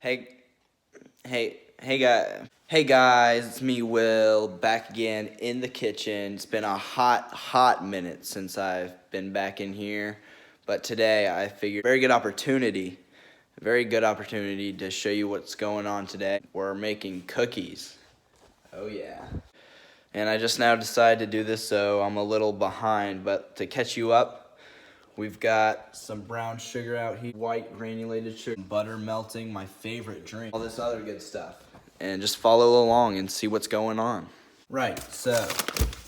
Hey, hey guys, it's me, Will, back again in the kitchen. It's been a hot minute since I've been back in here, but today I figured very good opportunity to show you what's going on today. We're making cookies. Oh yeah. And I just now decided to do this, so I'm a little behind, but to catch you up, we've got some brown sugar out here, white granulated sugar, butter melting, my favorite drink, all this other good stuff. And just follow along and see what's going on. Right, so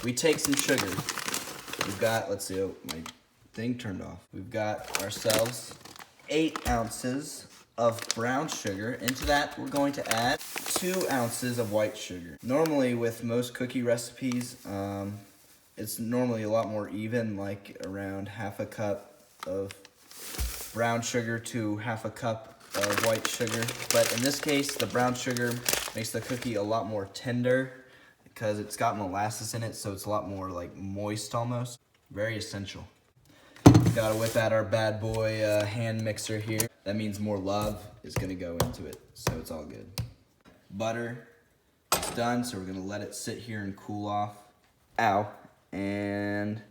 we take some sugar. We've got, let's see, oh, my thing turned off. We've got ourselves 8 ounces of brown sugar. Into that, we're going to add 2 ounces of white sugar. Normally, with most cookie recipes, it's normally a lot more even, like around half a cup of brown sugar to half a cup of white sugar. But in this case, the brown sugar makes the cookie a lot more tender because it's got molasses in it, so it's a lot more like moist almost. Very essential. Gotta whip out our bad boy hand mixer here. That means more love is gonna go into it, so it's all good. Butter, it's done, so we're gonna let it sit here and cool off. Ow. And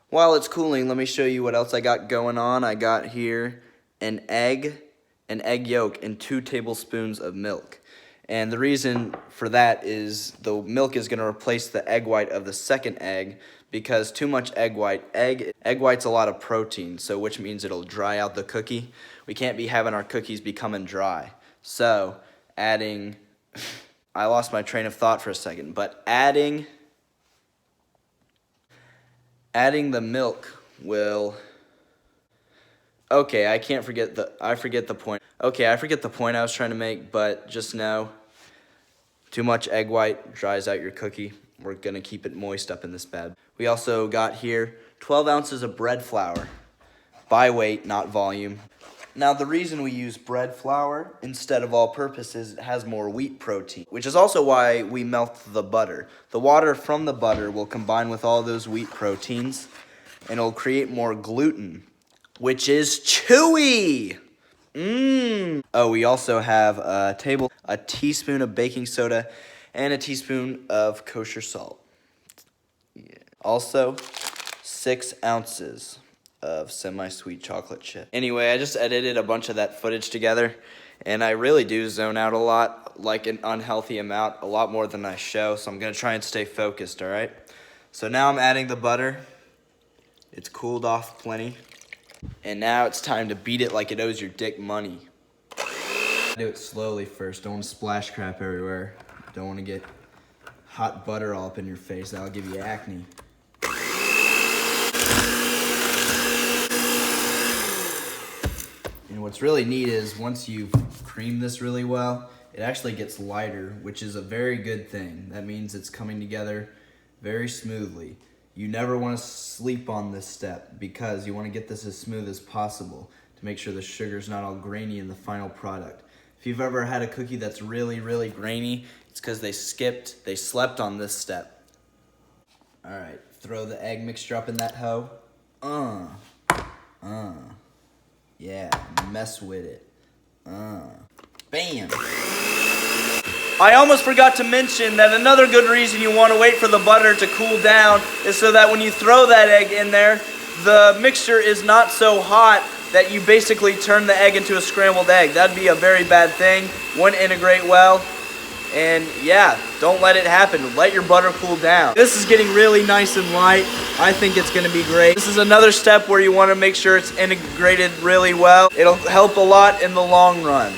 while it's cooling, let me show you what else I got going on. I got here an egg yolk, and 2 tablespoons of milk. And the reason for that is the milk is going to replace the egg white of the second egg, because too much egg white's a lot of protein, so which means it'll dry out the cookie. We can't be having our cookies becoming dry. So adding, I lost my train of thought for a second, but adding the milk will, okay, I forget the point. Okay, I forget the point I was trying to make, but just know, too much egg white dries out your cookie. We're gonna keep it moist up in this bed. We also got here 12 ounces of bread flour, by weight, not volume. Now, the reason we use bread flour instead of all-purpose is it has more wheat protein, which is also why we melt the butter. The water from the butter will combine with all those wheat proteins, and it'll create more gluten, which is chewy. Oh, we also have a teaspoon of baking soda and a teaspoon of kosher salt. Yeah. Also, 6 ounces of semi-sweet chocolate chip. Anyway, I just edited a bunch of that footage together, and I really do zone out a lot, like an unhealthy amount, a lot more than I show, so I'm gonna try and stay focused, all right? So now I'm adding the butter. It's cooled off plenty. And now it's time to beat it like it owes your dick money. Do it slowly first. Don't want to splash crap everywhere. Don't want to get hot butter all up in your face. That'll give you acne. And what's really neat is once you've creamed this really well, it actually gets lighter, which is a very good thing. That means it's coming together very smoothly. You never want to sleep on this step because you want to get this as smooth as possible to make sure the sugar's not all grainy in the final product. If you've ever had a cookie that's really, really grainy, it's because they slept on this step. All right, throw the egg mixture up in that hoe. Yeah, mess with it. Bam. I almost forgot to mention that another good reason you want to wait for the butter to cool down is so that when you throw that egg in there, the mixture is not so hot that you basically turn the egg into a scrambled egg. That'd be a very bad thing. Wouldn't integrate well. And yeah, don't let it happen. Let your butter cool down. This is getting really nice and light. I think it's going to be great. This is another step where you want to make sure it's integrated really well. It'll help a lot in the long run.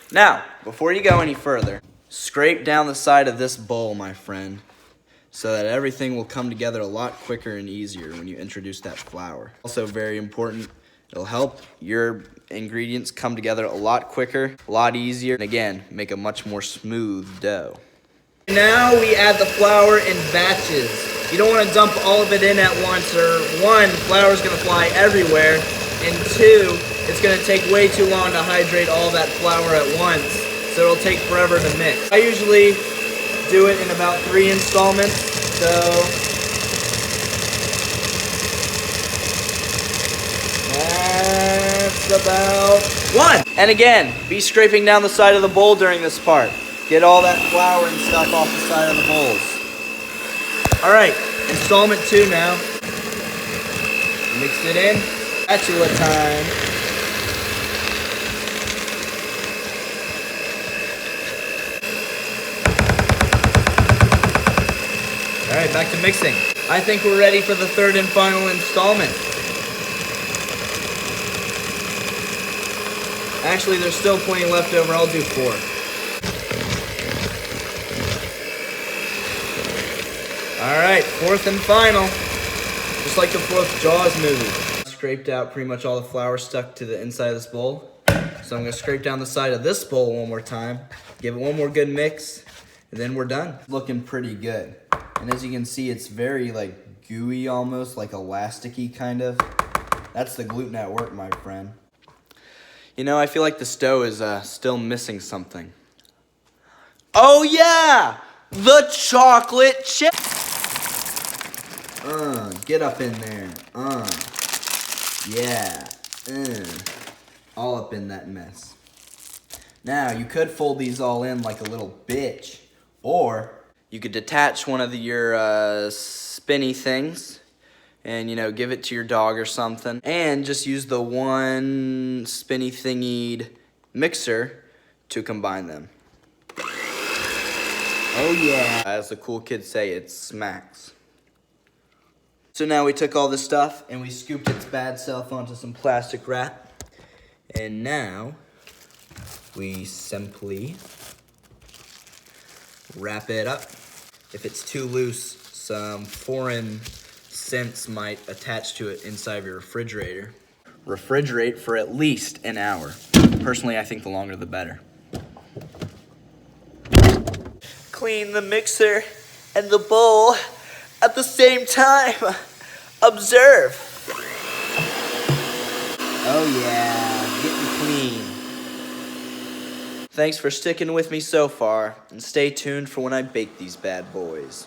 Now, before you go any further, scrape down the side of this bowl, my friend, so that everything will come together a lot quicker and easier when you introduce that flour. Also very important, it'll help your ingredients come together a lot quicker, a lot easier, and again, make a much more smooth dough. Now we add the flour in batches. You don't want to dump all of it in at once, or 1, flour is going to fly everywhere, and 2, it's going to take way too long to hydrate all that flour at once, so it'll take forever to mix. I usually do it in about 3 installments, so that's about 1. And again, be scraping down the side of the bowl during this part. Get all that flour and stuff off the side of the bowls. All right, installment 2 now. Mix it in. Spatula time. All right, back to mixing. I think we're ready for the 3rd and final installment. Actually, there's still plenty left over. I'll do 4. All right, 4th and final. Just like the 4th Jaws movie. Scraped out pretty much all the flour stuck to the inside of this bowl. So I'm gonna scrape down the side of this bowl one more time, give it one more good mix, and then we're done. Looking pretty good. And as you can see, it's very like gooey almost, like elasticy kind of. That's the gluten at work, my friend. You know, I feel like the dough is still missing something. Oh yeah! The chocolate chip! Get up in there. Yeah. All up in that mess. Now, you could fold these all in like a little bitch. Or you could detach one of your spinny things and, you know, give it to your dog or something. And just use the one spinny thingied mixer to combine them. Oh yeah. As the cool kids say, it smacks. So now we took all this stuff and we scooped its bad self onto some plastic wrap. And now we simply wrap it up. If it's too loose, some foreign scents might attach to it inside of your refrigerator. Refrigerate for at least an hour. Personally, I think the longer the better. Clean the mixer and the bowl at the same time. Observe. Oh yeah, getting clean. Thanks for sticking with me so far, and stay tuned for when I bake these bad boys.